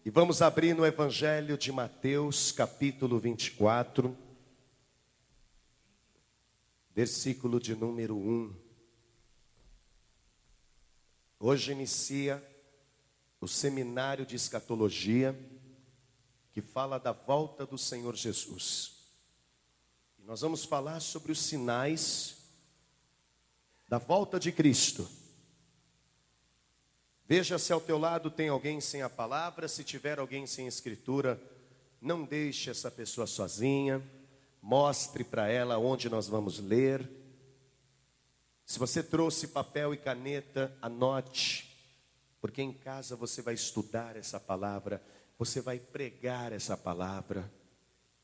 E vamos abrir no Evangelho de Mateus, capítulo 24, versículo de número 1. Hoje inicia o seminário de escatologia, que fala da volta do Senhor Jesus. E nós vamos falar sobre os sinais da volta de Cristo. Veja se ao teu lado tem alguém sem a palavra. Se tiver alguém sem escritura, não deixe essa pessoa sozinha. Mostre para ela onde nós vamos ler. Se você trouxe papel e caneta, anote, porque em casa você vai estudar essa palavra, você vai pregar essa palavra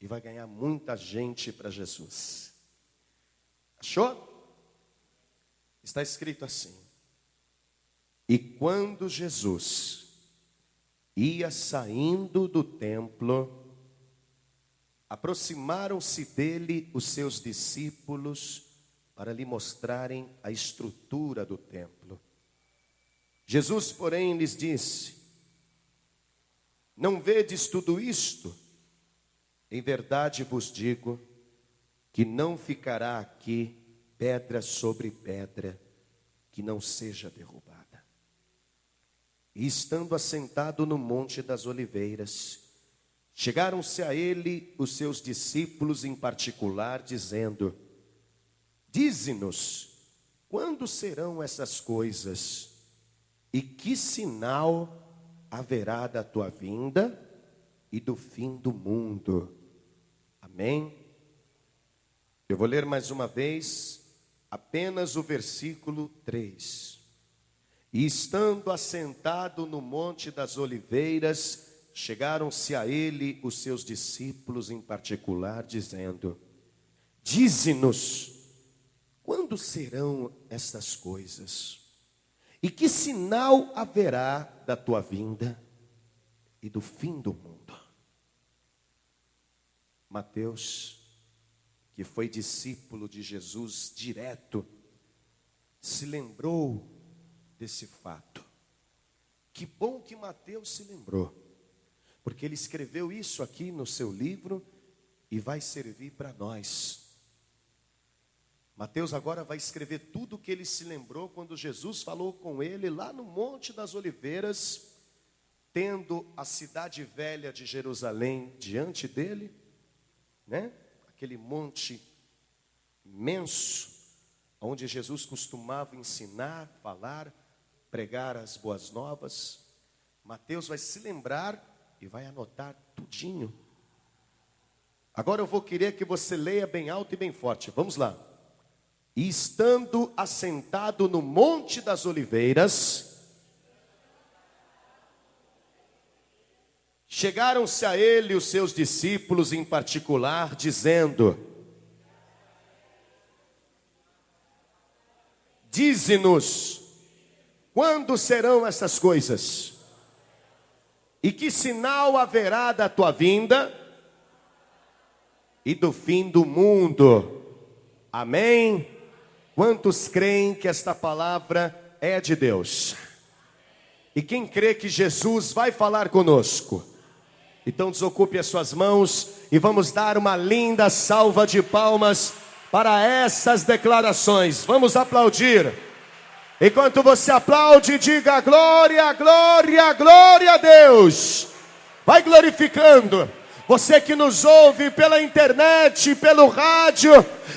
e vai ganhar muita gente para Jesus. Achou? Está escrito assim: e quando Jesus ia saindo do templo, aproximaram-se dele os seus discípulos para lhe mostrarem a estrutura do templo. Jesus, porém, lhes disse: não vedes tudo isto? Em verdade vos digo que não ficará aqui pedra sobre pedra que não seja derrubada. E estando assentado no Monte das Oliveiras, chegaram-se a ele os seus discípulos em particular, dizendo: dize-nos, quando serão essas coisas? E que sinal haverá da tua vinda e do fim do mundo? Amém? Eu vou ler mais uma vez, apenas o versículo 3. E estando assentado no Monte das Oliveiras, chegaram-se a ele os seus discípulos em particular, dizendo: dize-nos, quando serão estas coisas? E que sinal haverá da tua vinda e do fim do mundo? Mateus, que foi discípulo de Jesus direto, se lembrou desse fato. Que bom que Mateus se lembrou, porque ele escreveu isso aqui no seu livro e vai servir para nós. Mateus agora vai escrever tudo o que ele se lembrou quando Jesus falou com ele lá no Monte das Oliveiras, tendo a cidade velha de Jerusalém diante dele, né? Aquele monte imenso, onde Jesus costumava ensinar, falar, pregar as boas novas. Mateus vai se lembrar e vai anotar tudinho. Agora eu vou querer que você leia bem alto e bem forte. Vamos lá. E estando assentado no Monte das Oliveiras, chegaram-se a ele os seus discípulos em particular, dizendo: dize-nos, quando serão essas coisas? E que sinal haverá da tua vinda e do fim do mundo? Amém? Quantos creem que esta palavra é de Deus? E quem crê que Jesus vai falar conosco? Então desocupe as suas mãos e vamos dar uma linda salva de palmas para essas declarações. Vamos aplaudir. Enquanto você aplaude, diga glória, glória, glória a Deus. Vai glorificando. Você que nos ouve pela internet, pelo rádio,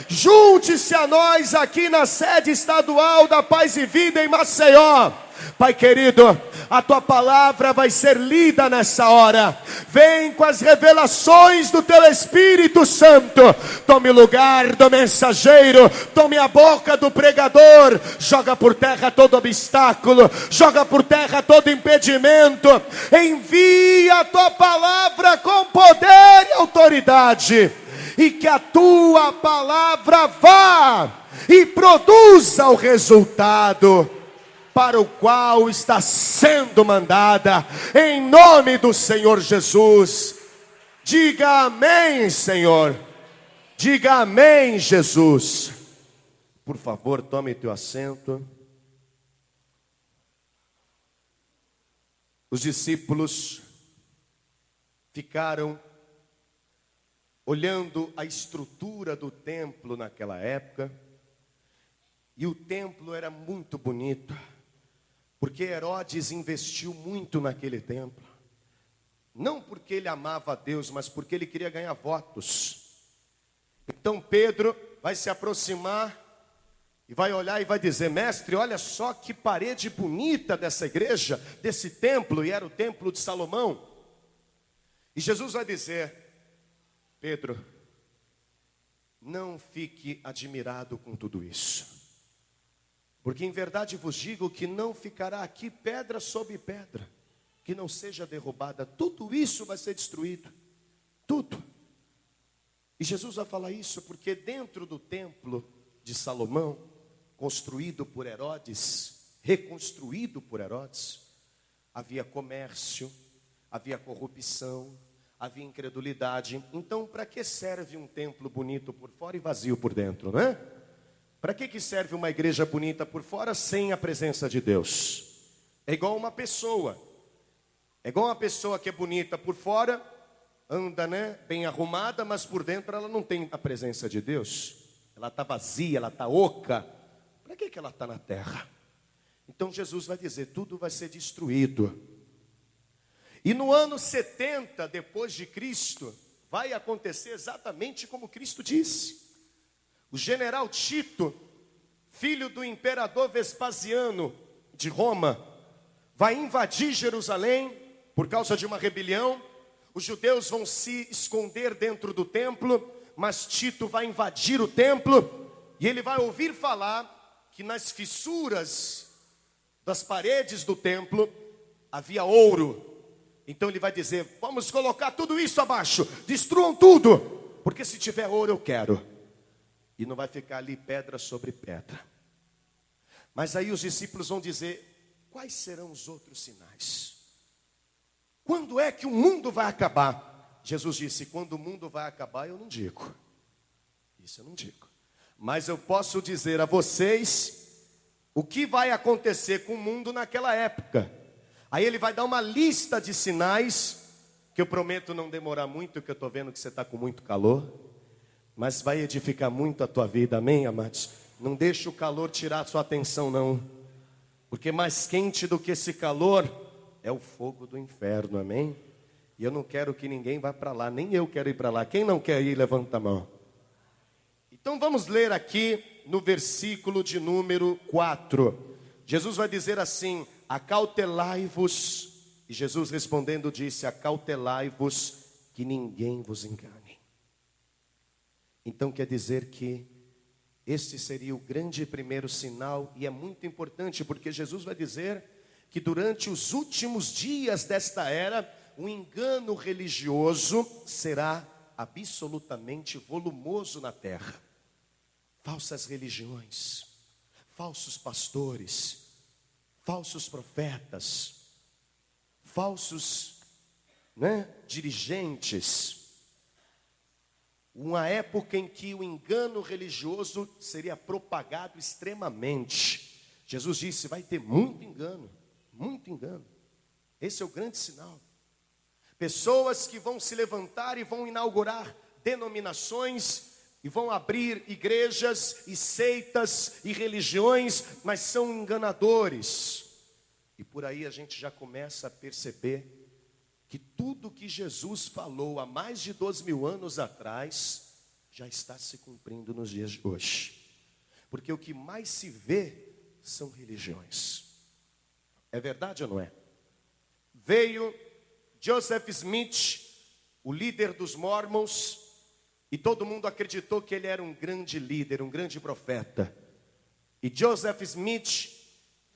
junte-se a nós aqui na sede estadual da Paz e Vida em Maceió. Pai querido, a tua palavra vai ser lida nessa hora. Vem com as revelações do teu Espírito Santo. Tome o lugar do mensageiro, tome a boca do pregador. Joga por terra todo obstáculo, joga por terra todo impedimento. Envia a tua palavra com poder e autoridade, e que a tua palavra vá e produza o resultado para o qual está sendo mandada, em nome do Senhor Jesus. Diga amém, Senhor. Diga amém, Jesus. Por favor, tome teu assento. Os discípulos ficaram olhando a estrutura do templo naquela época. E o templo era muito bonito, porque Herodes investiu muito naquele templo. Não porque ele amava a Deus, mas porque ele queria ganhar votos. Então Pedro vai se aproximar e vai olhar e vai dizer: mestre, olha só que parede bonita dessa igreja, desse templo. E era o templo de Salomão. E Jesus vai dizer: Pedro, não fique admirado com tudo isso, porque em verdade vos digo que não ficará aqui pedra sobre pedra que não seja derrubada. Tudo isso vai ser destruído, tudo. E Jesus vai falar isso porque dentro do templo de Salomão, construído por Herodes, reconstruído por Herodes, havia comércio, havia corrupção, havia incredulidade. Então, para que serve um templo bonito por fora e vazio por dentro, não é? Para que serve uma igreja bonita por fora sem a presença de Deus? É igual uma pessoa. É igual uma pessoa que é bonita por fora, anda, né, bem arrumada, mas por dentro ela não tem a presença de Deus. Ela está vazia, ela está oca. Para que ela está na terra? Então Jesus vai dizer: tudo vai ser destruído. E no ano 70 depois de Cristo, vai acontecer exatamente como Cristo disse. O general Tito, filho do imperador Vespasiano de Roma, vai invadir Jerusalém por causa de uma rebelião. Os judeus vão se esconder dentro do templo, mas Tito vai invadir o templo e ele vai ouvir falar que nas fissuras das paredes do templo havia ouro. Então ele vai dizer: vamos colocar tudo isso abaixo, destruam tudo, porque se tiver ouro eu quero. E não vai ficar ali pedra sobre pedra. Mas aí os discípulos vão dizer: quais serão os outros sinais? Quando é que o mundo vai acabar? Jesus disse: quando o mundo vai acabar eu não digo. Isso eu não digo. Mas eu posso dizer a vocês o que vai acontecer com o mundo naquela época. Aí ele vai dar uma lista de sinais, que eu prometo não demorar muito, que eu estou vendo que você está com muito calor. Mas vai edificar muito a tua vida, amém, amados? Não deixa o calor tirar a sua atenção, não. Porque mais quente do que esse calor é o fogo do inferno, amém? E eu não quero que ninguém vá para lá, nem eu quero ir para lá. Quem não quer ir, levanta a mão. Então vamos ler aqui no versículo de número 4. Jesus vai dizer assim: acautelai-vos. E Jesus respondendo disse: acautelai-vos que ninguém vos engane. Então quer dizer que este seria o grande primeiro sinal. E é muito importante porque Jesus vai dizer que durante os últimos dias desta era, o engano religioso será absolutamente volumoso na terra. Falsas religiões, falsos pastores, falsos profetas, falsos, dirigentes. Uma época em que o engano religioso seria propagado extremamente. Jesus disse: vai ter muito engano, muito engano. Esse é o grande sinal. Pessoas que vão se levantar e vão inaugurar denominações, e vão abrir igrejas e seitas e religiões, mas são enganadores. E por aí a gente já começa a perceber que tudo que Jesus falou há mais de 2.000 anos atrás já está se cumprindo nos dias de hoje. Porque o que mais se vê são religiões. É verdade ou não é? Veio Joseph Smith, o líder dos Mormons, e todo mundo acreditou que ele era um grande líder, um grande profeta. E Joseph Smith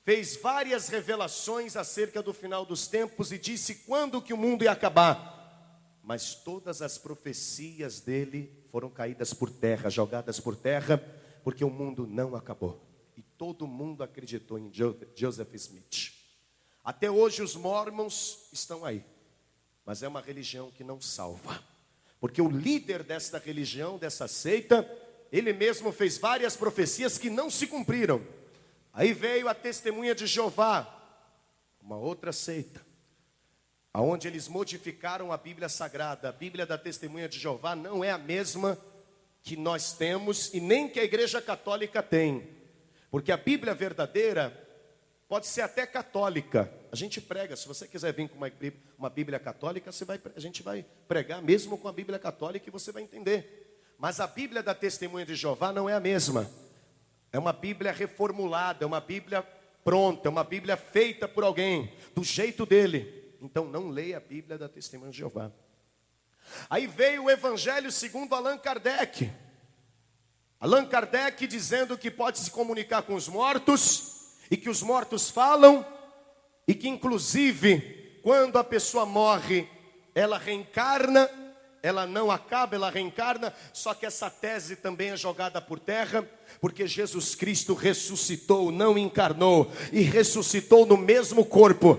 fez várias revelações acerca do final dos tempos e disse quando que o mundo ia acabar. Mas todas as profecias dele foram caídas por terra, jogadas por terra, porque o mundo não acabou. E todo mundo acreditou em Joseph Smith. Até hoje os Mormons estão aí, mas é uma religião que não salva. Porque o líder desta religião, dessa seita, ele mesmo fez várias profecias que não se cumpriram. Aí veio a Testemunha de Jeová, uma outra seita. aonde eles modificaram a Bíblia Sagrada. A Bíblia da Testemunha de Jeová não é a mesma que nós temos e nem que a Igreja Católica tem. Porque a Bíblia verdadeira pode ser até católica. A gente prega, se você quiser vir com uma Bíblia católica, a gente vai pregar mesmo com a Bíblia católica e você vai entender. Mas a Bíblia da Testemunha de Jeová não é a mesma. É uma Bíblia reformulada, é uma Bíblia pronta, é uma Bíblia feita por alguém, do jeito dele. Então não leia a Bíblia da Testemunha de Jeová. Aí veio o Evangelho segundo Allan Kardec. Allan Kardec dizendo que pode se comunicar com os mortos, e que os mortos falam, e que inclusive quando a pessoa morre, ela reencarna, ela não acaba, ela reencarna. Só que essa tese também é jogada por terra, porque Jesus Cristo ressuscitou, não encarnou, e ressuscitou no mesmo corpo,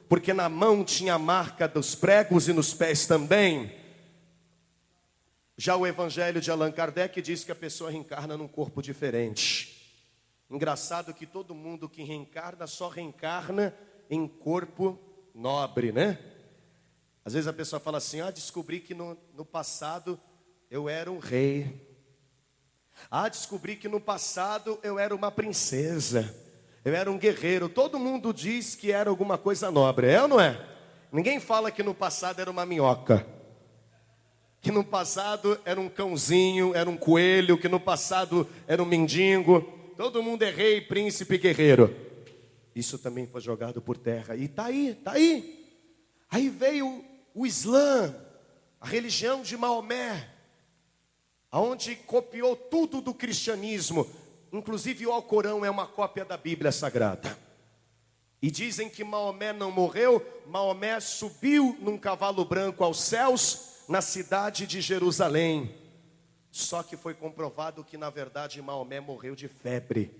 porque na mão tinha a marca dos pregos e nos pés também. Já o Evangelho de Allan Kardec diz que a pessoa reencarna num corpo diferente. Engraçado que todo mundo que reencarna só reencarna em corpo nobre, né? Às vezes a pessoa fala assim: descobri que no passado eu era um rei. Descobri que no passado eu era uma princesa. Eu era um guerreiro. Todo mundo diz que era alguma coisa nobre, é ou não é? Ninguém fala que no passado era uma minhoca, que no passado era um cãozinho, era um coelho, que no passado era um mendigo. Todo mundo é rei, príncipe, guerreiro. Isso também foi jogado por terra. E tá aí. Aí veio o Islã, a religião de Maomé, aonde copiou tudo do cristianismo. Inclusive o Alcorão é uma cópia da Bíblia Sagrada. E dizem que Maomé não morreu. Maomé subiu num cavalo branco aos céus, na cidade de Jerusalém. Só que foi comprovado que na verdade Maomé morreu de febre.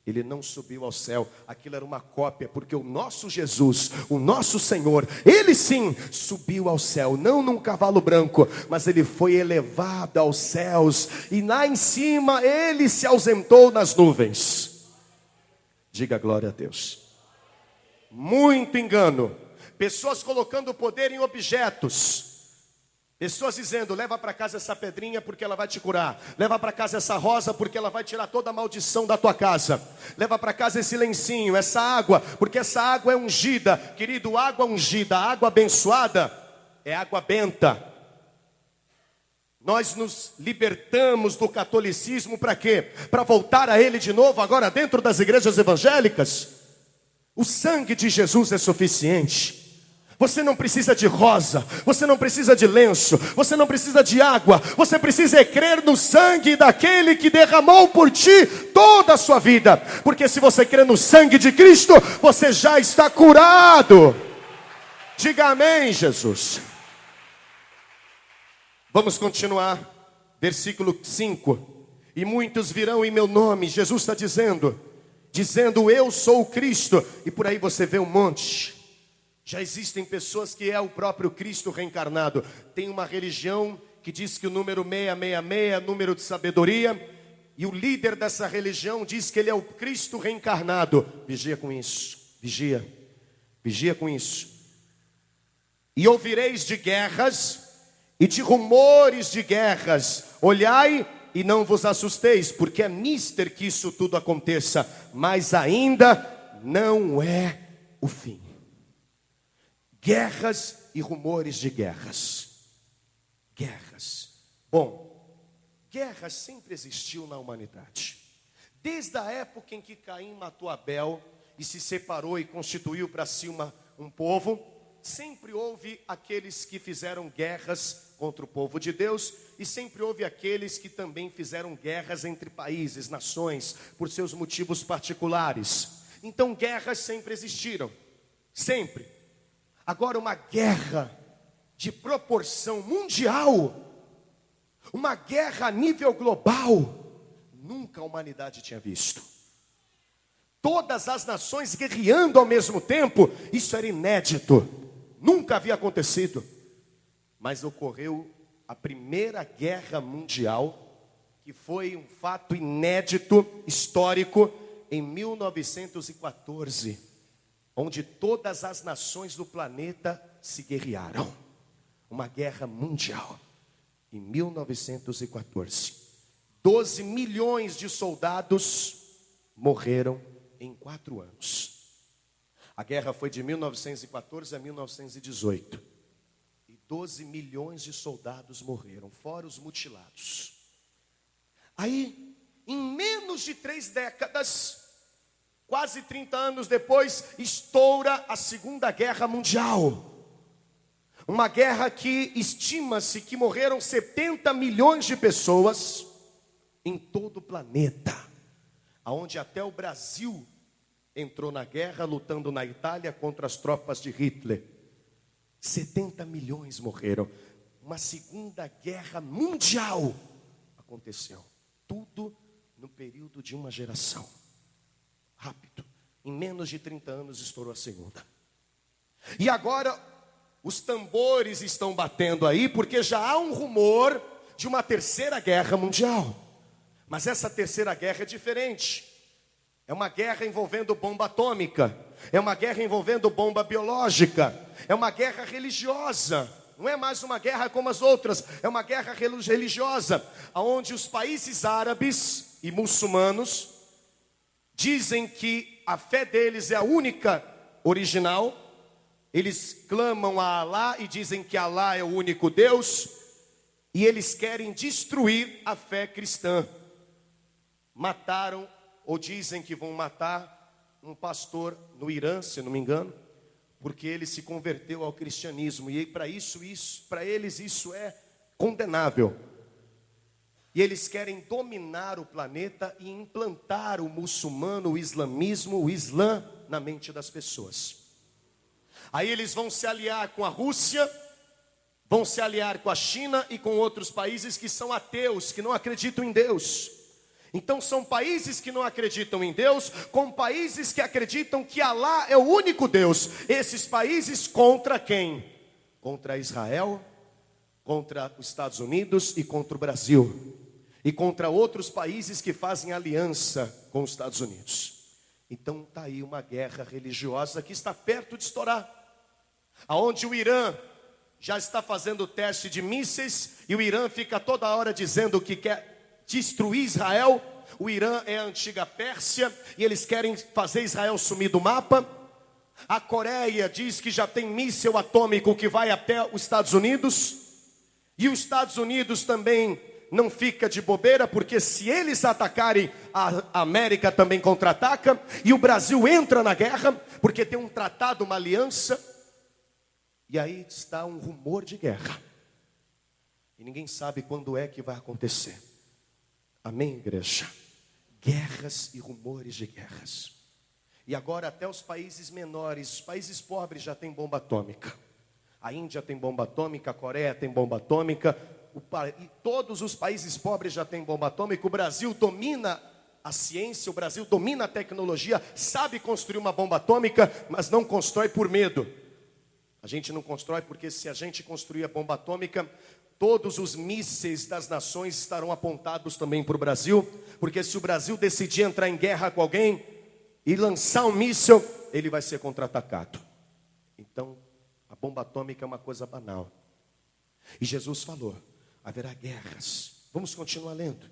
Ele não subiu ao céu. Aquilo era uma cópia, porque o nosso Jesus, o nosso Senhor, ele sim subiu ao céu, não num cavalo branco, mas ele foi elevado aos céus, e lá em cima ele se ausentou nas nuvens. Diga glória a Deus. Muito engano. Pessoas colocando poder em objetos. Pessoas dizendo: leva para casa essa pedrinha porque ela vai te curar. Leva para casa essa rosa porque ela vai tirar toda a maldição da tua casa. Leva para casa esse lencinho, essa água, porque essa água é ungida. Querido, água ungida, água abençoada é água benta. Nós nos libertamos do catolicismo para quê? Para voltar a ele de novo agora dentro das igrejas evangélicas. O sangue de Jesus é suficiente. Você não precisa de rosa, você não precisa de lenço, você não precisa de água. Você precisa crer no sangue daquele que derramou por ti toda a sua vida. Porque se você crer no sangue de Cristo, você já está curado. Diga amém, Jesus. Vamos continuar. Versículo 5. E muitos virão em meu nome. Jesus está dizendo eu sou o Cristo. E por aí você vê um monte. Já existem pessoas que é o próprio Cristo reencarnado. Tem uma religião que diz que o número 666 é número de sabedoria. E o líder dessa religião diz que ele é o Cristo reencarnado. Vigia com isso. Vigia com isso. E ouvireis de guerras e de rumores de guerras. Olhai e não vos assusteis, porque é mister que isso tudo aconteça. Mas ainda não é o fim. Guerras e rumores de guerras. Guerras. Bom, guerra sempre existiu na humanidade. Desde a época em que Caim matou Abel e se separou e constituiu para si um povo, sempre houve aqueles que fizeram guerras contra o povo de Deus, e sempre houve aqueles que também fizeram guerras entre países, nações, por seus motivos particulares. Então guerras sempre existiram, sempre. Agora uma guerra de proporção mundial, uma guerra a nível global, nunca a humanidade tinha visto. Todas as nações guerreando ao mesmo tempo, isso era inédito, nunca havia acontecido. Mas ocorreu a Primeira Guerra Mundial, que foi um fato inédito, histórico, em 1914. Onde todas as nações do planeta se guerrearam. Uma guerra mundial. Em 1914, 12 milhões de soldados morreram em 4 anos. A guerra foi de 1914 a 1918. E 12 milhões de soldados morreram, fora os mutilados. Aí, em menos de 3 décadas, quase 30 anos depois, estoura a Segunda Guerra Mundial. Uma guerra que estima-se que morreram 70 milhões de pessoas em todo o planeta. Onde até o Brasil entrou na guerra, lutando na Itália contra as tropas de Hitler. 70 milhões morreram. Uma Segunda Guerra Mundial aconteceu. Tudo no período de uma geração. Rápido. Em menos de 30 anos estourou a segunda. E agora os tambores estão batendo aí, porque já há um rumor de uma terceira guerra mundial. Mas essa terceira guerra é diferente. É uma guerra envolvendo bomba atômica. É uma guerra envolvendo bomba biológica. É uma guerra religiosa. Não é mais uma guerra como as outras. É uma guerra religiosa, onde os países árabes e muçulmanos dizem que a fé deles é a única original. Eles clamam a Alá e dizem que Alá é o único Deus. E eles querem destruir a fé cristã. Mataram, ou dizem que vão matar, um pastor no Irã, se não me engano, porque ele se converteu ao cristianismo. E para eles isso é condenável. E eles querem dominar o planeta e implantar o muçulmano, o islamismo, o islã na mente das pessoas. Aí eles vão se aliar com a Rússia, vão se aliar com a China e com outros países que são ateus, que não acreditam em Deus. Então são países que não acreditam em Deus, com países que acreditam que Alá é o único Deus. Esses países contra quem? Contra Israel, contra os Estados Unidos e contra o Brasil. E contra outros países que fazem aliança com os Estados Unidos. Então está aí uma guerra religiosa que está perto de estourar. Aonde o Irã já está fazendo teste de mísseis, e o Irã fica toda hora dizendo que quer destruir Israel. O Irã é a antiga Pérsia, e eles querem fazer Israel sumir do mapa. A Coreia diz que já tem míssil atômico que vai até os Estados Unidos. E os Estados Unidos também não fica de bobeira, porque se eles atacarem, a América também contra-ataca. E o Brasil entra na guerra, porque tem um tratado, uma aliança. E aí está um rumor de guerra. E ninguém sabe quando é que vai acontecer. Amém, igreja? Guerras e rumores de guerras. E agora até os países menores, os países pobres já têm bomba atômica. A Índia tem bomba atômica, a Coreia tem bomba atômica. E todos os países pobres já têm bomba atômica. O Brasil domina a ciência, o Brasil domina a tecnologia, sabe construir uma bomba atômica, mas não constrói por medo. A gente não constrói porque se a gente construir a bomba atômica, todos os mísseis das nações estarão apontados também para o Brasil. Porque se o Brasil decidir entrar em guerra com alguém e lançar um míssil, ele vai ser contra-atacado. Então, a bomba atômica é uma coisa banal. E Jesus falou, haverá guerras. Vamos continuar lendo.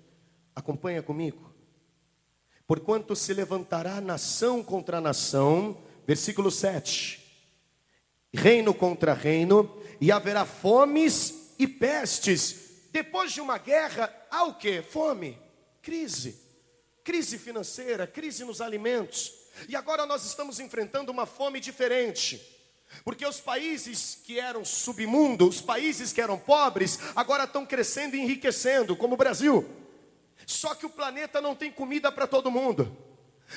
Acompanha comigo. Porquanto se levantará nação contra nação, versículo 7. Reino contra reino, e haverá fomes e pestes. Depois de uma guerra, há o quê? Fome, crise. Crise financeira, crise nos alimentos. E agora nós estamos enfrentando uma fome diferente. Porque os países que eram submundo, os países que eram pobres, agora estão crescendo e enriquecendo, como o Brasil. Só que o planeta não tem comida para todo mundo.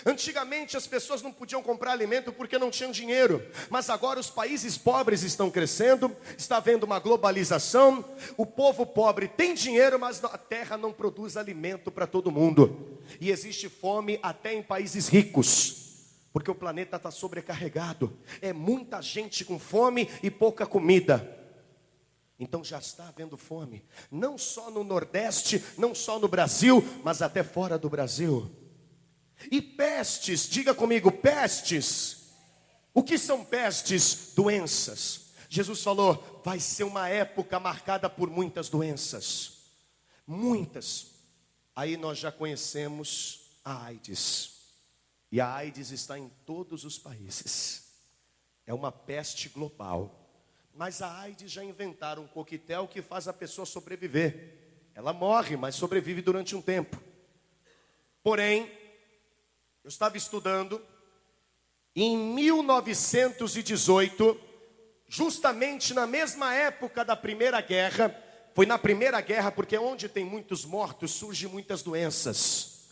Antigamente as pessoas não podiam comprar alimento porque não tinham dinheiro. Mas agora os países pobres estão crescendo, está havendo uma globalização. O povo pobre tem dinheiro, mas a terra não produz alimento para todo mundo. E existe fome até em países ricos, porque o planeta está sobrecarregado. É muita gente com fome e pouca comida. Então já está havendo fome, não só no Nordeste, não só no Brasil, mas até fora do Brasil. E pestes, diga comigo, pestes. O que são pestes? Doenças. Jesus falou, vai ser uma época marcada por muitas doenças. Muitas. Aí nós já conhecemos a AIDS. E a AIDS está em todos os países. É uma peste global. Mas a AIDS já inventaram um coquetel que faz a pessoa sobreviver. Ela morre, mas sobrevive durante um tempo. Porém, eu estava estudando, em 1918, justamente na mesma época da Primeira Guerra, foi na Primeira Guerra, porque onde tem muitos mortos, surgem muitas doenças.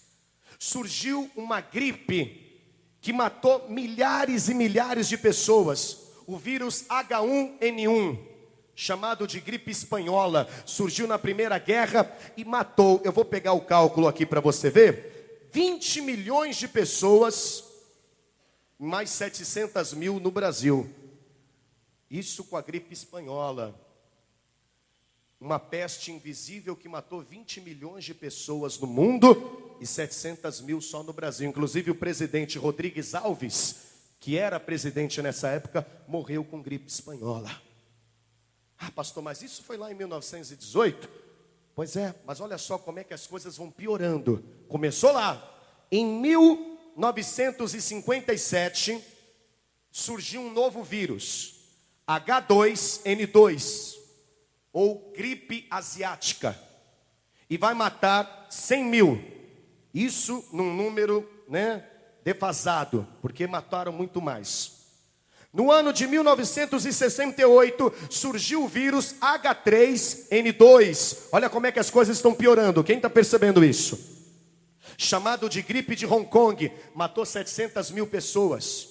Surgiu uma gripe que matou milhares e milhares de pessoas. O vírus H1N1, chamado de gripe espanhola, surgiu na Primeira Guerra e matou, eu vou pegar o cálculo aqui para você ver, 20 milhões de pessoas, mais 700 mil no Brasil. Isso com a gripe espanhola. Uma peste invisível que matou 20 milhões de pessoas no mundo e 700 mil só no Brasil. Inclusive o presidente Rodrigues Alves, que era presidente nessa época, morreu com gripe espanhola. Ah, pastor, mas isso foi lá em 1918? Pois é, mas olha só como é que as coisas vão piorando. Começou lá. Em 1957, surgiu um novo vírus, H2N2, ou gripe asiática. E vai matar 100 mil. Isso num número, defasado, porque mataram muito mais. No ano de 1968, surgiu o vírus H3N2. Olha como é que as coisas estão piorando. Quem está percebendo isso? Chamado de gripe de Hong Kong, matou 700 mil pessoas.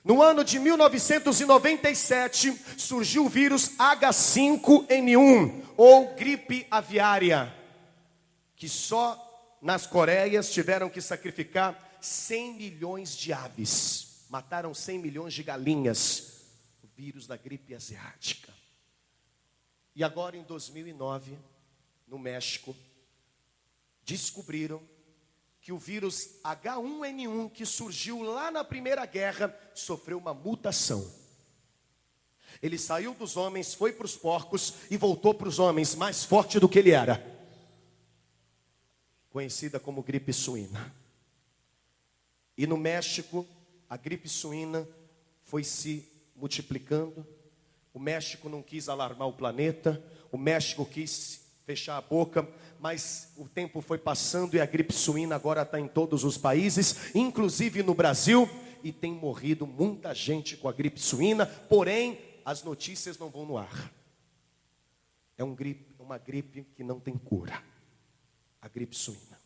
No ano de 1997, surgiu o vírus H5N1, ou gripe aviária, que só nas Coreias tiveram que sacrificar 100 milhões de aves. Mataram 100 milhões de galinhas. O vírus da gripe asiática. E agora em 2009, no México, descobriram que o vírus H1N1, que surgiu lá na Primeira Guerra, sofreu uma mutação. Ele saiu dos homens, foi para os porcos e voltou para os homens, mais forte do que ele era. Conhecida como gripe suína. E no México, a gripe suína foi se multiplicando. O México não quis alarmar o planeta. O México quis fechar a boca. Mas o tempo foi passando e a gripe suína agora está em todos os países, inclusive no Brasil. E tem morrido muita gente com a gripe suína. Porém, as notícias não vão no ar. É uma gripe que não tem cura. A gripe suína.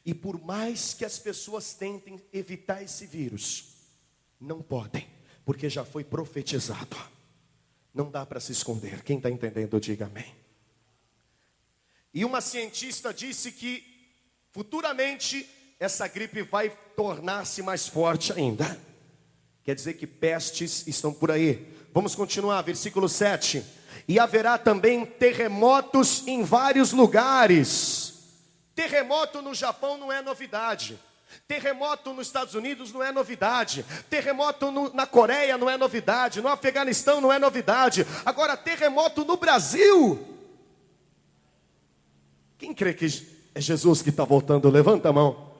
E por mais que as pessoas tentem evitar esse vírus, não podem, porque já foi profetizado. Não dá para se esconder. Quem está entendendo, diga amém. E uma cientista disse que futuramente essa gripe vai tornar-se mais forte ainda. Quer dizer que pestes estão por aí. Vamos continuar, versículo 7. E haverá também terremotos em vários lugares. Terremoto no Japão não é novidade. Terremoto nos Estados Unidos não é novidade. Terremoto na Coreia não é novidade. No Afeganistão não é novidade. Agora, terremoto no Brasil. Quem crê que é Jesus que está voltando? Levanta a mão.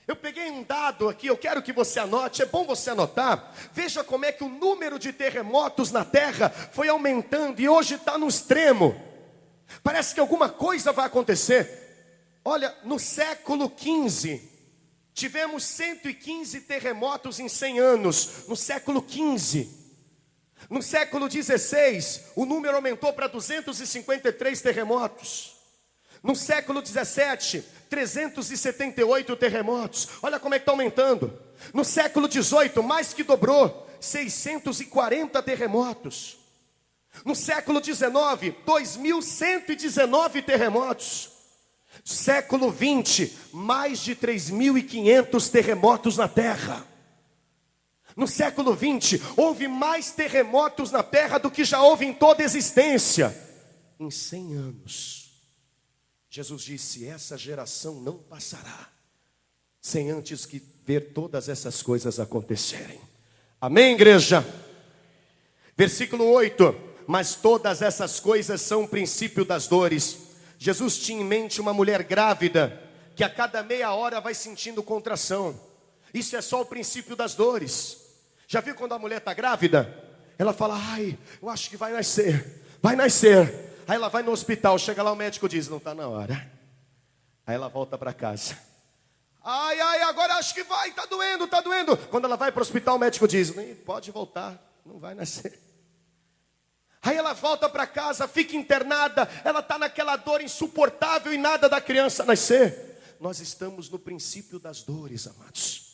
Eu peguei um dado aqui, eu quero que você anote. É bom você anotar. Veja como é que o número de terremotos na Terra foi aumentando e hoje está no extremo. Parece que alguma coisa vai acontecer. Olha, no século XV, tivemos 115 terremotos em 100 anos. No século XV. No século XVI, o número aumentou para 253 terremotos. No século XVII, 378 terremotos. Olha como é que está aumentando. No século XVIII, mais que dobrou, 640 terremotos. No século XIX, 2.119 terremotos. Século 20, mais de 3.500 terremotos na Terra. No século 20, houve mais terremotos na Terra do que já houve em toda a existência. Em 100 anos, Jesus disse, essa geração não passará sem antes que ver todas essas coisas acontecerem. Amém, igreja? Versículo 8: mas todas essas coisas são o princípio das dores. Jesus tinha em mente uma mulher grávida, que a cada meia hora vai sentindo contração. Isso é só o princípio das dores. Já viu quando a mulher está grávida? Ela fala, ai, eu acho que vai nascer, vai nascer. Aí ela vai no hospital, chega lá, o médico diz, não está na hora. Aí ela volta para casa. Ai, agora acho que vai, está doendo, está doendo. Quando ela vai para o hospital, o médico diz, pode voltar, não vai nascer. Aí ela volta para casa, fica internada, ela está naquela dor insuportável e nada da criança nascer. Nós estamos no princípio das dores, amados.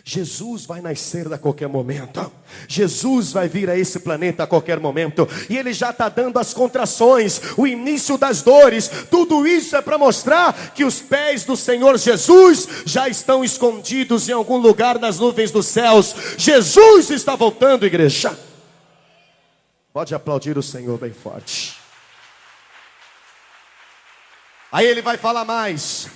Jesus vai nascer a qualquer momento. Jesus vai vir a esse planeta a qualquer momento. E Ele já está dando as contrações, o início das dores. Tudo isso é para mostrar que os pés do Senhor Jesus já estão escondidos em algum lugar nas nuvens dos céus. Jesus está voltando, igreja. Pode aplaudir o Senhor bem forte. Aí Ele vai falar mais.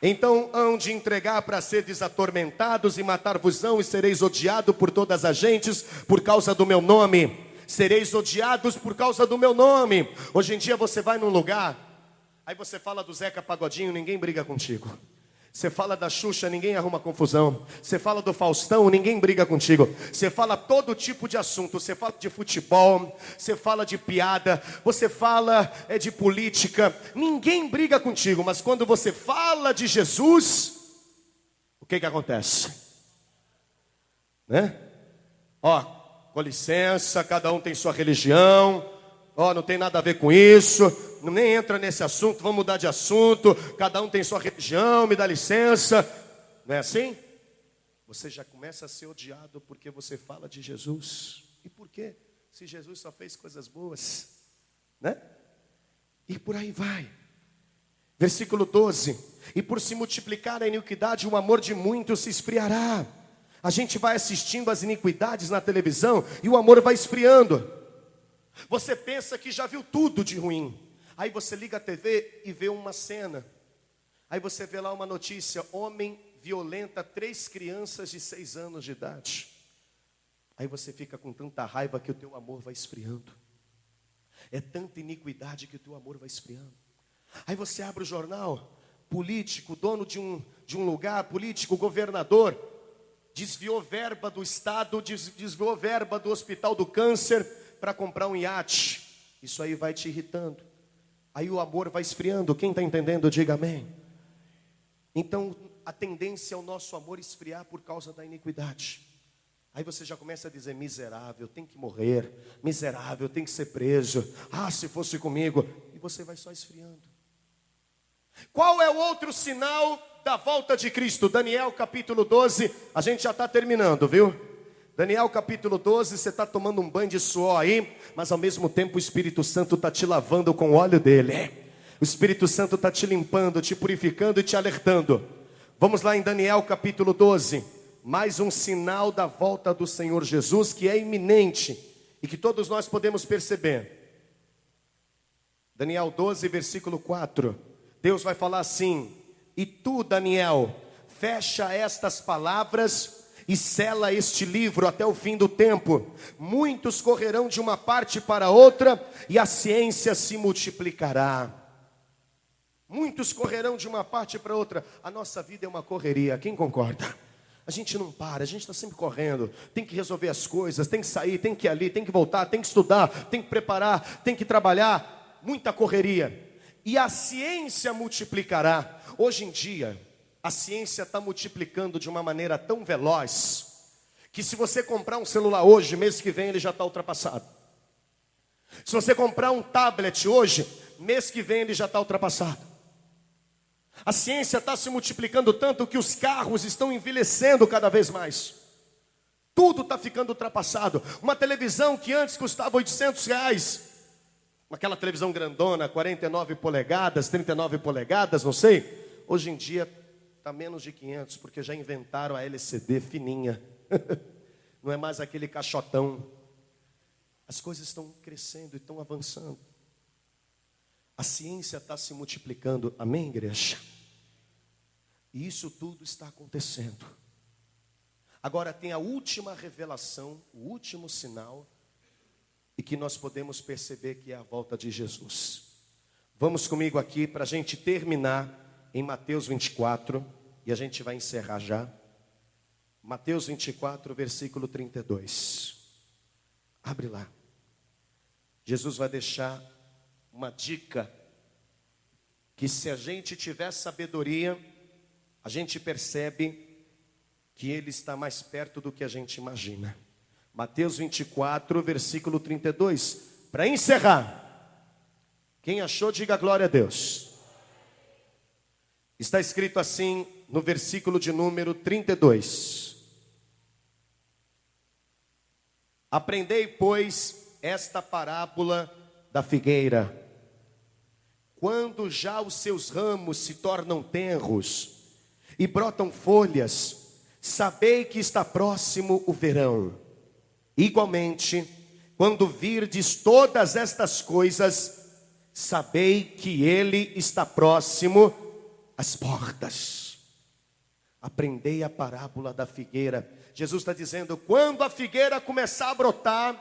Então hão de entregar para seres atormentados e matar-vos-ão, e sereis odiados por todas as gentes por causa do meu nome. Sereis odiados por causa do meu nome. Hoje em dia você vai num lugar, aí você fala do Zeca Pagodinho, ninguém briga contigo. Você fala da Xuxa, ninguém arruma confusão. Você fala do Faustão, ninguém briga contigo. Você fala todo tipo de assunto. Você fala de futebol, você fala de piada, você fala de política. Ninguém briga contigo, mas quando você fala de Jesus, o que acontece? Né? Ó, com licença, cada um tem sua religião. Ó, não tem nada a ver com isso, nem entra nesse assunto, vamos mudar de assunto, cada um tem sua religião, me dá licença. Não é assim? Você já começa a ser odiado porque você fala de Jesus. E por quê? Se Jesus só fez coisas boas, né? E por aí vai. Versículo 12: e por se multiplicar a iniquidade, o amor de muitos se esfriará. A gente vai assistindo as iniquidades na televisão e o amor vai esfriando. Você pensa que já viu tudo de ruim. Aí você liga a TV e vê uma cena. Aí você vê lá uma notícia: homem violenta 3 crianças de 6 anos de idade. Aí você fica com tanta raiva que o teu amor vai esfriando. É tanta iniquidade que o teu amor vai esfriando. Aí você abre o jornal, político, dono de um lugar, político, governador, desviou verba do Estado, desviou verba do Hospital do Câncer para comprar um iate. Isso aí vai te irritando. Aí o amor vai esfriando. Quem está entendendo, diga amém. Então a tendência é o nosso amor esfriar por causa da iniquidade. Aí você já começa a dizer: miserável, tem que morrer. Miserável, tem que ser preso. Ah, se fosse comigo. E você vai só esfriando. Qual é o outro sinal da volta de Cristo? Daniel capítulo 12. A gente já está terminando, viu? Daniel capítulo 12, você está tomando um banho de suor aí, mas ao mesmo tempo o Espírito Santo está te lavando com o óleo dele. O Espírito Santo está te limpando, te purificando e te alertando. Vamos lá em Daniel capítulo 12. Mais um sinal da volta do Senhor Jesus que é iminente e que todos nós podemos perceber. Daniel 12, versículo 4. Deus vai falar assim: e tu, Daniel, fecha estas palavras e sela este livro até o fim do tempo. Muitos correrão de uma parte para outra, e a ciência se multiplicará. Muitos correrão de uma parte para outra. A nossa vida é uma correria, quem concorda? A gente não para, a gente está sempre correndo. Tem que resolver as coisas, tem que sair, tem que ir ali, tem que voltar, tem que estudar, tem que preparar, tem que trabalhar. Muita correria. E a ciência multiplicará. Hoje em dia, a ciência está multiplicando de uma maneira tão veloz, que se você comprar um celular hoje, mês que vem ele já está ultrapassado. Se você comprar um tablet hoje, mês que vem ele já está ultrapassado. A ciência está se multiplicando tanto que os carros estão envelhecendo cada vez mais. Tudo está ficando ultrapassado. Uma televisão que antes custava R$800, aquela televisão grandona, 49 polegadas, 39 polegadas, não sei, hoje em dia está menos de 500, porque já inventaram a LCD fininha. Não é mais aquele caixotão. As coisas estão crescendo e estão avançando. A ciência está se multiplicando. Amém, igreja? E isso tudo está acontecendo. Agora tem a última revelação, o último sinal e que nós podemos perceber que é a volta de Jesus. Vamos comigo aqui para a gente terminar em Mateus 24, e a gente vai encerrar já. Mateus 24, versículo 32. Abre lá. Jesus vai deixar uma dica, que se a gente tiver sabedoria, a gente percebe que Ele está mais perto do que a gente imagina. Mateus 24, versículo 32. Para encerrar, quem achou, diga glória a Deus. Está escrito assim no versículo de número 32. Aprendei, pois, esta parábola da figueira. Quando já os seus ramos se tornam tenros e brotam folhas, sabei que está próximo o verão. Igualmente, quando virdes todas estas coisas, sabei que ele está próximo às portas. Aprendei a parábola da figueira. Jesus está dizendo, quando a figueira começar a brotar,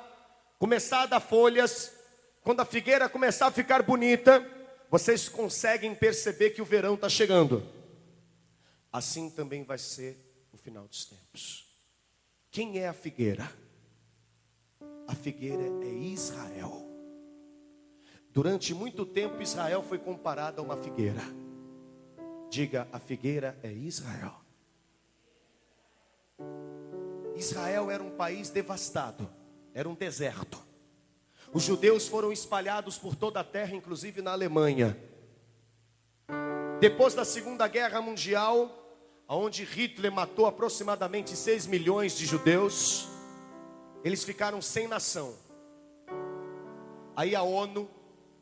começar a dar folhas, quando a figueira começar a ficar bonita, vocês conseguem perceber que o verão está chegando. Assim também vai ser o final dos tempos. Quem é a figueira? A figueira é Israel. Durante muito tempo Israel foi comparada a uma figueira. Diga, a figueira é Israel. Israel era um país devastado, era um deserto. Os judeus foram espalhados por toda a terra, inclusive na Alemanha. Depois da Segunda Guerra Mundial, onde Hitler matou aproximadamente 6 milhões de judeus, eles ficaram sem nação. Aí a ONU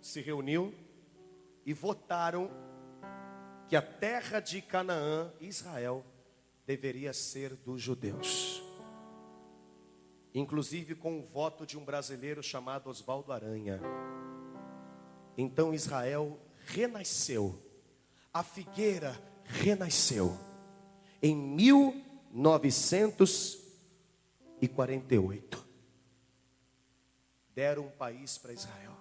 se reuniu e votaram que a terra de Canaã, Israel, deveria ser dos judeus. Inclusive com o voto de um brasileiro chamado Oswaldo Aranha. Então Israel renasceu. A figueira renasceu em 1948. Deram um país para Israel.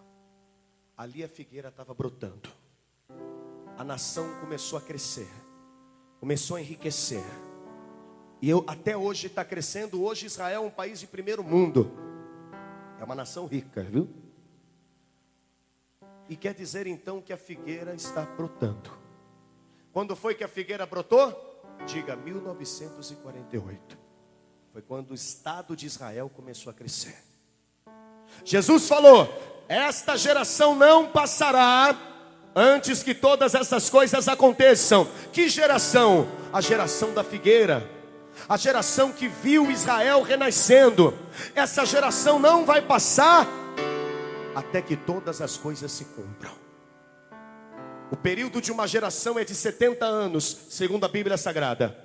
Ali a figueira estava brotando. A nação começou a crescer, começou a enriquecer. E até hoje está crescendo. Hoje Israel é um país de primeiro mundo. É uma nação rica, viu? E quer dizer então que a figueira está brotando. Quando foi que a figueira brotou? Diga, 1948. Foi quando o Estado de Israel começou a crescer. Jesus falou, esta geração não passará antes que todas essas coisas aconteçam. Que geração? A geração da figueira. A geração que viu Israel renascendo. Essa geração não vai passar até que todas as coisas se cumpram. O período de uma geração é de 70 anos, segundo a Bíblia Sagrada.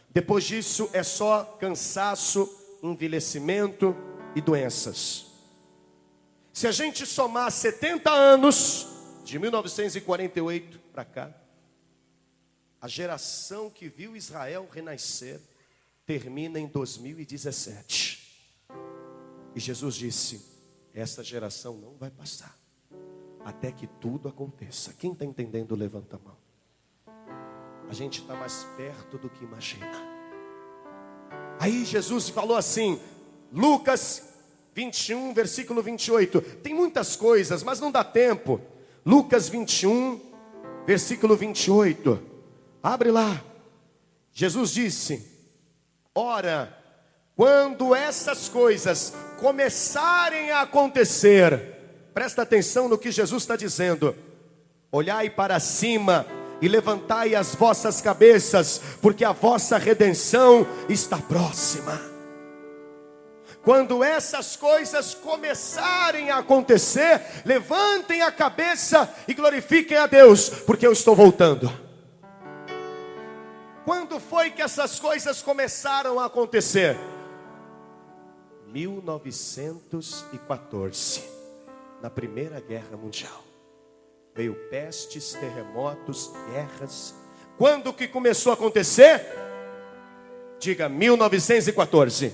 Depois disso é só cansaço, envelhecimento e doenças. Se a gente somar 70 anos, de 1948 para cá, a geração que viu Israel renascer termina em 2017. E Jesus disse, essa geração não vai passar até que tudo aconteça. Quem está entendendo, levanta a mão. A gente está mais perto do que imagina. Aí Jesus falou assim, Lucas 21, versículo 28. Tem muitas coisas, mas não dá tempo. Lucas 21, versículo 28. Abre lá. Jesus disse, ora, quando essas coisas começarem a acontecer, presta atenção no que Jesus está dizendo. Olhai para cima e levantai as vossas cabeças, porque a vossa redenção está próxima. Quando essas coisas começarem a acontecer, levantem a cabeça e glorifiquem a Deus, porque eu estou voltando. Quando foi que essas coisas começaram a acontecer? 1914, na Primeira Guerra Mundial. Veio pestes, terremotos, guerras. Quando que começou a acontecer? Diga, 1914.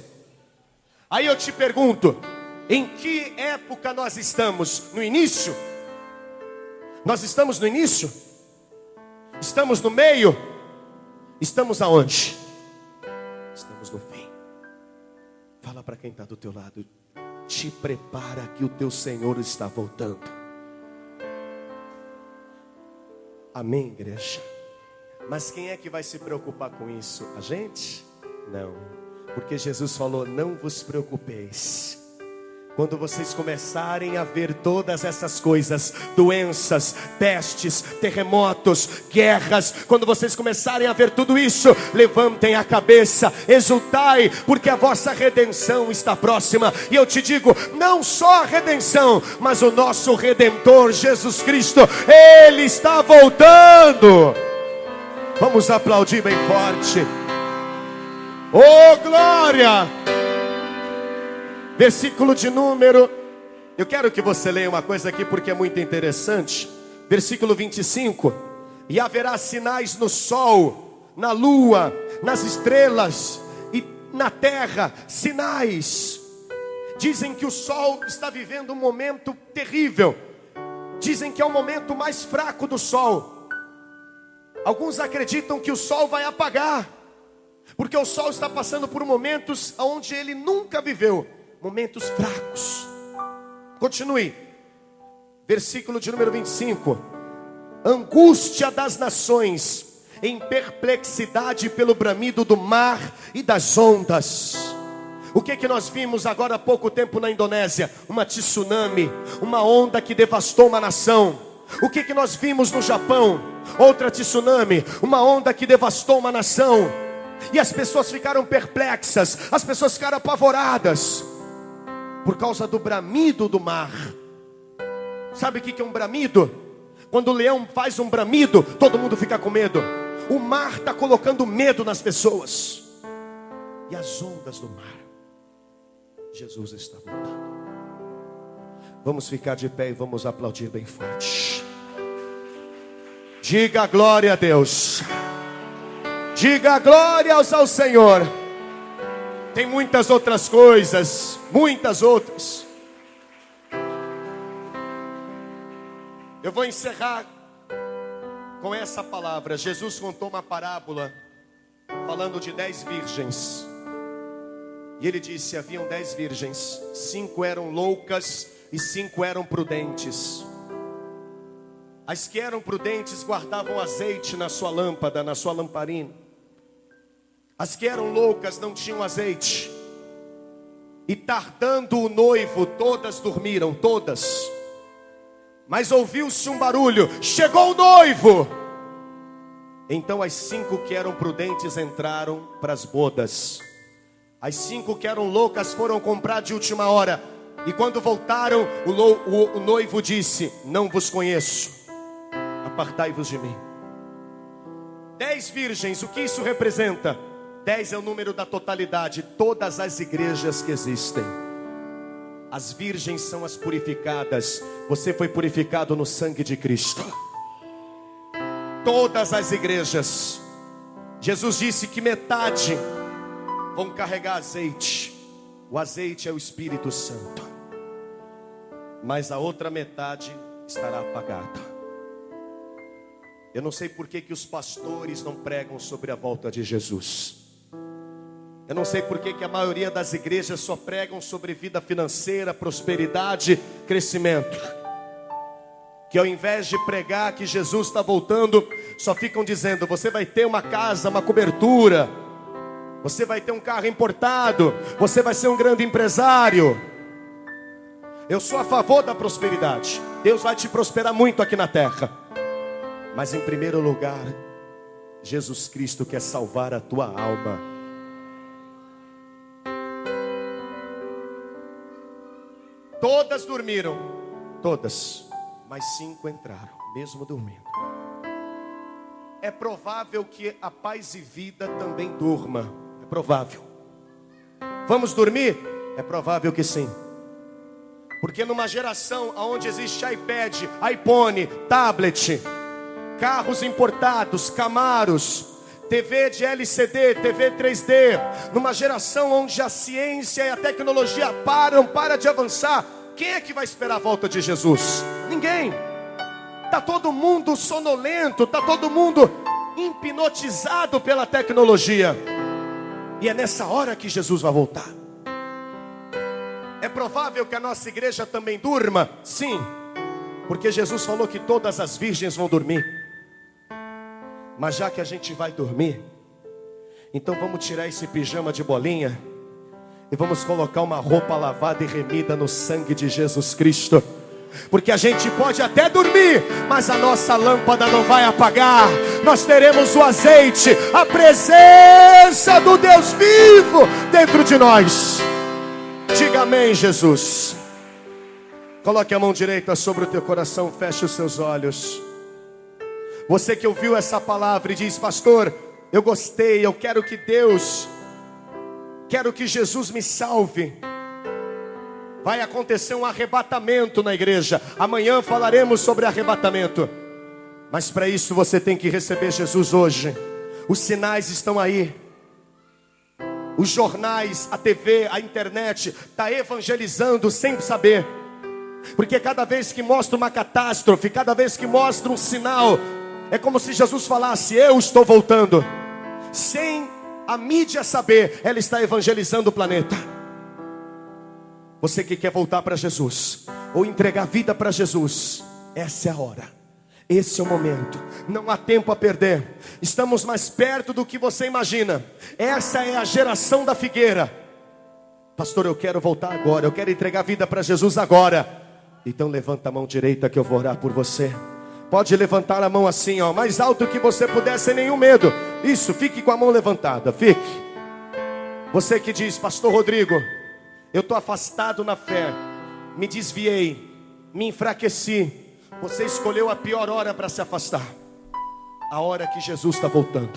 Aí eu te pergunto, Em que época nós estamos? No início? Nós estamos no início? Estamos no meio? Estamos aonde? Estamos no fim. Fala para quem está do teu lado: te prepara que o teu Senhor está voltando. Amém, igreja? Mas quem é que vai se preocupar com isso? A gente? Não. Porque Jesus falou: não vos preocupeis. Quando vocês começarem a ver todas essas coisas, doenças, pestes, terremotos, guerras, quando vocês começarem a ver tudo isso, levantem a cabeça, exultai, porque a vossa redenção está próxima. E eu te digo, não só a redenção, mas o nosso Redentor Jesus Cristo, Ele está voltando. Vamos aplaudir bem forte. Oh, glória! Versículo de número, eu quero que você leia uma coisa aqui porque é muito interessante. Versículo 25: e haverá sinais no sol, na lua, nas estrelas e na terra, sinais. Dizem que o sol está vivendo um momento terrível. Dizem que é o momento mais fraco do sol. Alguns acreditam que o sol vai apagar, porque o sol está passando por momentos onde ele nunca viveu. Momentos fracos. Continue. Versículo de número 25. Angústia das nações, em perplexidade pelo bramido do mar e das ondas. O que nós vimos agora há pouco tempo na Indonésia? Uma tsunami, uma onda que devastou uma nação. O que nós vimos no Japão? Outra tsunami, uma onda que devastou uma nação. E as pessoas ficaram perplexas, as pessoas ficaram apavoradas por causa do bramido do mar. Sabe o que é um bramido? Quando o leão faz um bramido, todo mundo fica com medo. O mar está colocando medo nas pessoas. E as ondas do mar. Jesus está voltando. Vamos ficar de pé e vamos aplaudir bem forte. Diga glória a Deus. Diga glória ao Senhor. Tem muitas outras coisas, muitas outras. Eu vou encerrar com essa palavra. Jesus contou uma parábola falando de 10 virgens. E ele disse: haviam 10 virgens, 5 eram loucas e 5 eram prudentes. As que eram prudentes guardavam azeite na sua lâmpada, na sua lamparina. As que eram loucas não tinham azeite. E tardando o noivo, todas dormiram, todas. Mas ouviu-se um barulho: chegou o noivo! Então as 5 que eram prudentes entraram para as bodas. As 5 que eram loucas foram comprar de última hora. E quando voltaram, o noivo disse: não vos conheço, apartai-vos de mim. 10 virgens, o que isso representa? 10 é o número da totalidade, todas as igrejas que existem. As virgens são as purificadas. Você foi purificado no sangue de Cristo. Todas as igrejas. Jesus disse que metade vão carregar azeite. O azeite é o Espírito Santo. Mas a outra metade estará apagada. Eu não sei por que os pastores não pregam sobre a volta de Jesus. Eu não sei por que a maioria das igrejas só pregam sobre vida financeira, prosperidade, crescimento. Que ao invés de pregar que Jesus está voltando, só ficam dizendo: você vai ter uma casa, uma cobertura, você vai ter um carro importado, você vai ser um grande empresário. Eu sou a favor da prosperidade. Deus vai te prosperar muito aqui na terra. Mas em primeiro lugar, Jesus Cristo quer salvar a tua alma. Todas dormiram, todas, mas 5 entraram, mesmo dormindo. É provável que a paz e vida também durma. É provável. Vamos dormir? É provável que sim. Porque numa geração onde existe iPad, iPhone, tablet, carros importados, Camaros, TV de LCD, TV 3D, numa geração onde a ciência e a tecnologia para de avançar, quem é que vai esperar a volta de Jesus? Ninguém. Está todo mundo sonolento, está todo mundo hipnotizado pela tecnologia. E é nessa hora que Jesus vai voltar. É provável que a nossa igreja também durma? Sim, porque Jesus falou que todas as virgens vão dormir. Mas já que a gente vai dormir, então vamos tirar esse pijama de bolinha e vamos colocar uma roupa lavada e remida no sangue de Jesus Cristo. Porque a gente pode até dormir, mas a nossa lâmpada não vai apagar. Nós teremos o azeite, a presença do Deus vivo dentro de nós. Diga amém, Jesus. Coloque a mão direita sobre o teu coração, feche os seus olhos. Você que ouviu essa palavra e diz: pastor, eu gostei, eu quero que Jesus me salve. Vai acontecer um arrebatamento na igreja. Amanhã falaremos sobre arrebatamento. Mas para isso você tem que receber Jesus hoje. Os sinais estão aí. Os jornais, a TV, a internet está evangelizando sem saber. Porque cada vez que mostra uma catástrofe, cada vez que mostra um sinal, é como se Jesus falasse: eu estou voltando. Sem a mídia saber, ela está evangelizando o planeta. Você que quer voltar para Jesus, ou entregar vida para Jesus, essa é a hora, esse é o momento, não há tempo a perder. Estamos mais perto do que você imagina. Essa é a geração da figueira. Pastor, eu quero voltar agora, eu quero entregar vida para Jesus agora. Então levanta a mão direita que eu vou orar por você. Pode levantar a mão assim, ó, mais alto que você puder, sem nenhum medo. Isso, fique com a mão levantada, fique. Você que diz: pastor Rodrigo, eu estou afastado na fé, me desviei, me enfraqueci. Você escolheu a pior hora para se afastar, a hora que Jesus está voltando.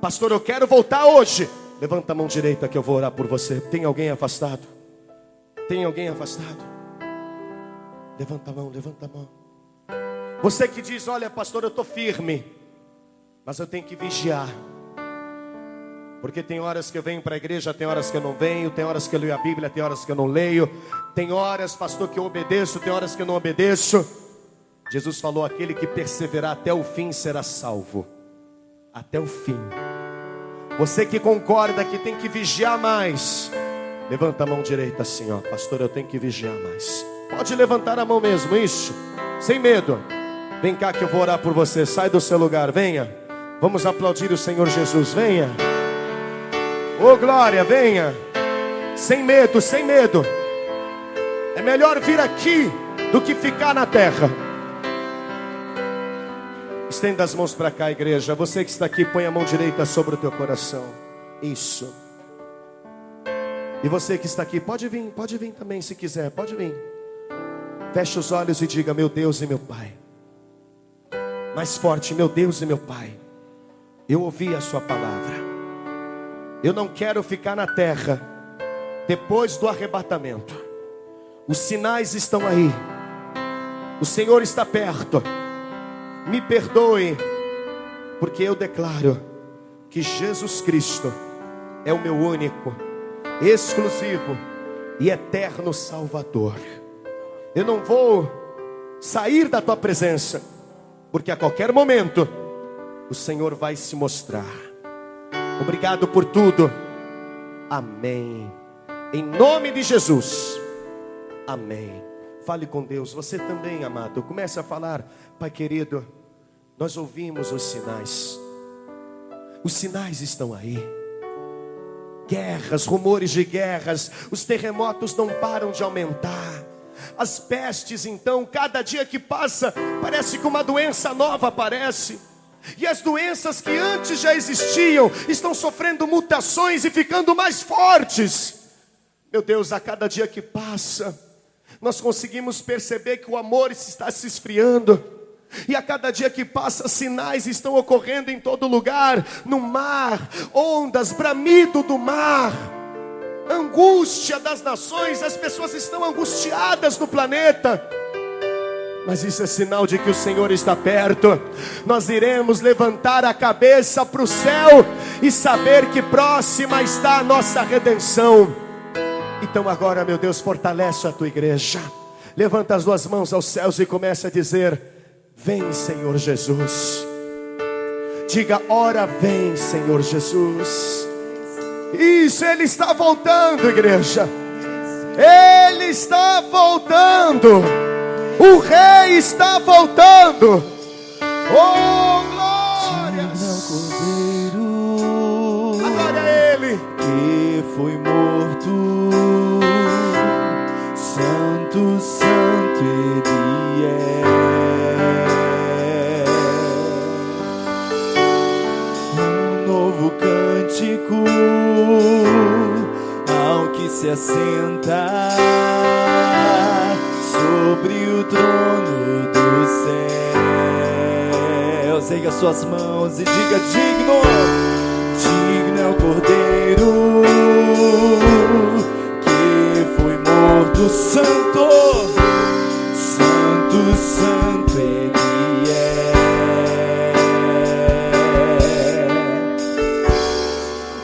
Pastor, eu quero voltar hoje. Levanta a mão direita que eu vou orar por você. Tem alguém afastado? Tem alguém afastado? Levanta a mão, levanta a mão. Você que diz: olha pastor, eu estou firme, mas eu tenho que vigiar. Porque tem horas que eu venho para a igreja, tem horas que eu não venho, tem horas que eu leio a Bíblia, tem horas que eu não leio, tem horas, pastor, que eu obedeço, tem horas que eu não obedeço. Jesus falou: aquele que perseverar até o fim será salvo. Até o fim. Você que concorda que tem que vigiar mais, levanta a mão direita assim, ó. Pastor, eu tenho que vigiar mais. Pode levantar a mão mesmo, isso, sem medo. Vem cá que eu vou orar por você. Sai do seu lugar, venha. Vamos aplaudir o Senhor Jesus, venha. Oh glória, venha. Sem medo, sem medo. É melhor vir aqui do que ficar na terra. Estenda as mãos para cá, igreja. Você que está aqui, põe a mão direita sobre o teu coração. Isso. E você que está aqui, pode vir também se quiser, pode vir. Feche os olhos e diga: meu Deus e meu Pai. Mais forte: meu Deus e meu Pai, eu ouvi a sua palavra. Eu não quero ficar na terra depois do arrebatamento. Os sinais estão aí. O Senhor está perto. Me perdoe, porque eu declaro que Jesus Cristo é o meu único, exclusivo e eterno Salvador. Eu não vou sair da tua presença, porque a qualquer momento o Senhor vai se mostrar. Obrigado por tudo. Amém. Em nome de Jesus. Amém. Fale com Deus. Você também, amado. Comece a falar: Pai querido, nós ouvimos os sinais. Os sinais estão aí. Guerras, rumores de guerras. Os terremotos não param de aumentar. As pestes, então, cada dia que passa, parece que uma doença nova aparece. E as doenças que antes já existiam estão sofrendo mutações e ficando mais fortes. Meu Deus, a cada dia que passa, nós conseguimos perceber que o amor está se esfriando. E a cada dia que passa, sinais estão ocorrendo em todo lugar. No mar, ondas, bramido do mar, angústia das nações. As pessoas estão angustiadas no planeta. mas isso é sinal de que o Senhor está perto. Nós iremos levantar a cabeça para o céu e saber que próxima está a nossa redenção. Então agora, meu Deus, fortalece a tua igreja. Levanta as duas mãos aos céus e começa a dizer: vem, Senhor Jesus. Diga: ora vem, Senhor Jesus. Isso, Ele está voltando, igreja. Ele está voltando. O Rei está voltando. Oh, glórias! Agora é Ele que foi morto. Santo, santo Ele é. Um novo cântico ao que se assenta sobre o trono dos céus. Erga suas mãos e diga: digno, digno é o Cordeiro que foi morto. Santo, santo, santo Ele é.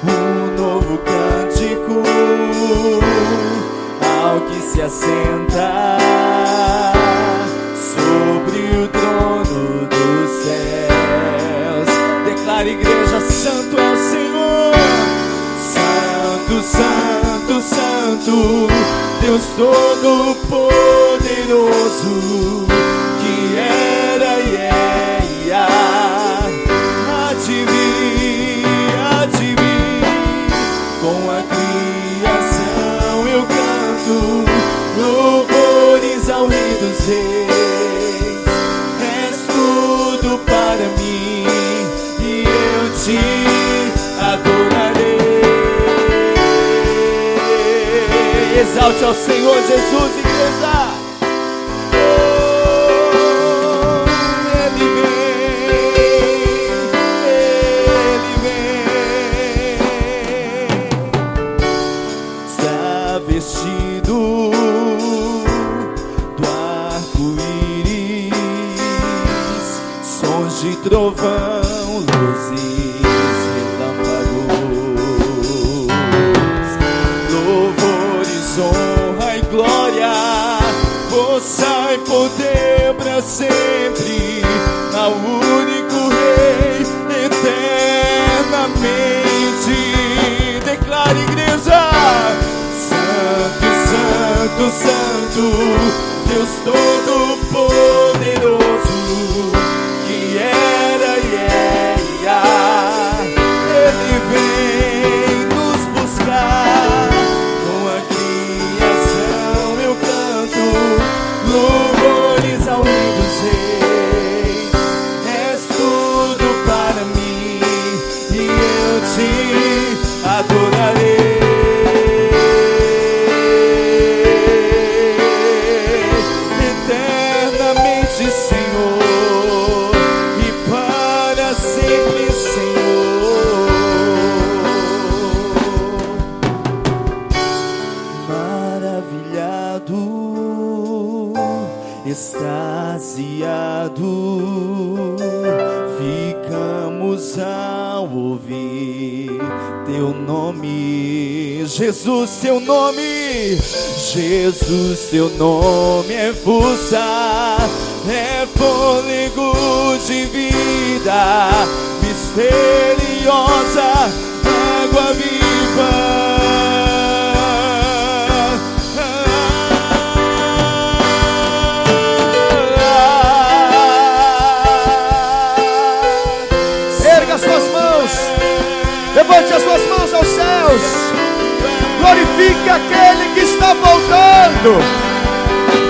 Um novo cântico ao que se assenta sobre o trono dos céus. Declara, igreja: santo é o Senhor. Santo, santo, santo, Deus Todo-Poderoso, que era e é e há de vir. Com a criação eu canto louvores ao Rei dos Reis. És tudo para mim e eu te adorarei. Exalte ao Senhor Jesus, igreja. Oh, Ele vem. Está vestido do arco-íris, sons de trovão, luzes, relâmpagos, louvores, honra e glória, força e poder para sempre ao único Rei eternamente. Declara, igreja: santo, santo, santo, Deus Todo-Poderoso, que era e é e há. Ele vem nos buscar. Com a criação eu canto louvores ao Rei dos Reis. És tudo para mim e eu te adorarei. Eternamente, Senhor, e para sempre, Senhor. Maravilhado, extasiado, ficamos ao ouvir teu nome. Jesus, teu nome. Jesus, teu nome é força, é fôlego de vida, misteriosa, água viva. Erga as suas mãos, levante as suas mãos aos céus, glorifique aquele que está voltando.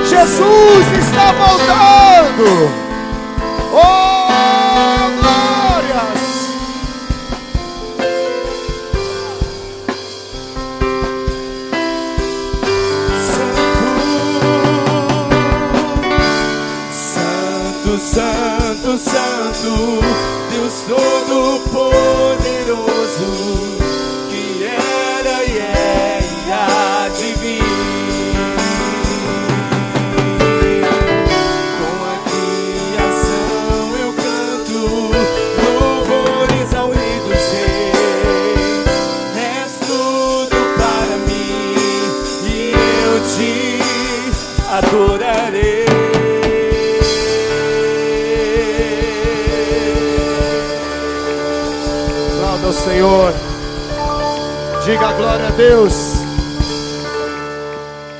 Jesus está voltando. Oh, glórias! Santo, santo, santo, Deus Todo-Poderoso, que era e é e há de vir. Com a louvarei. Aplauda o Senhor. Diga glória a Deus.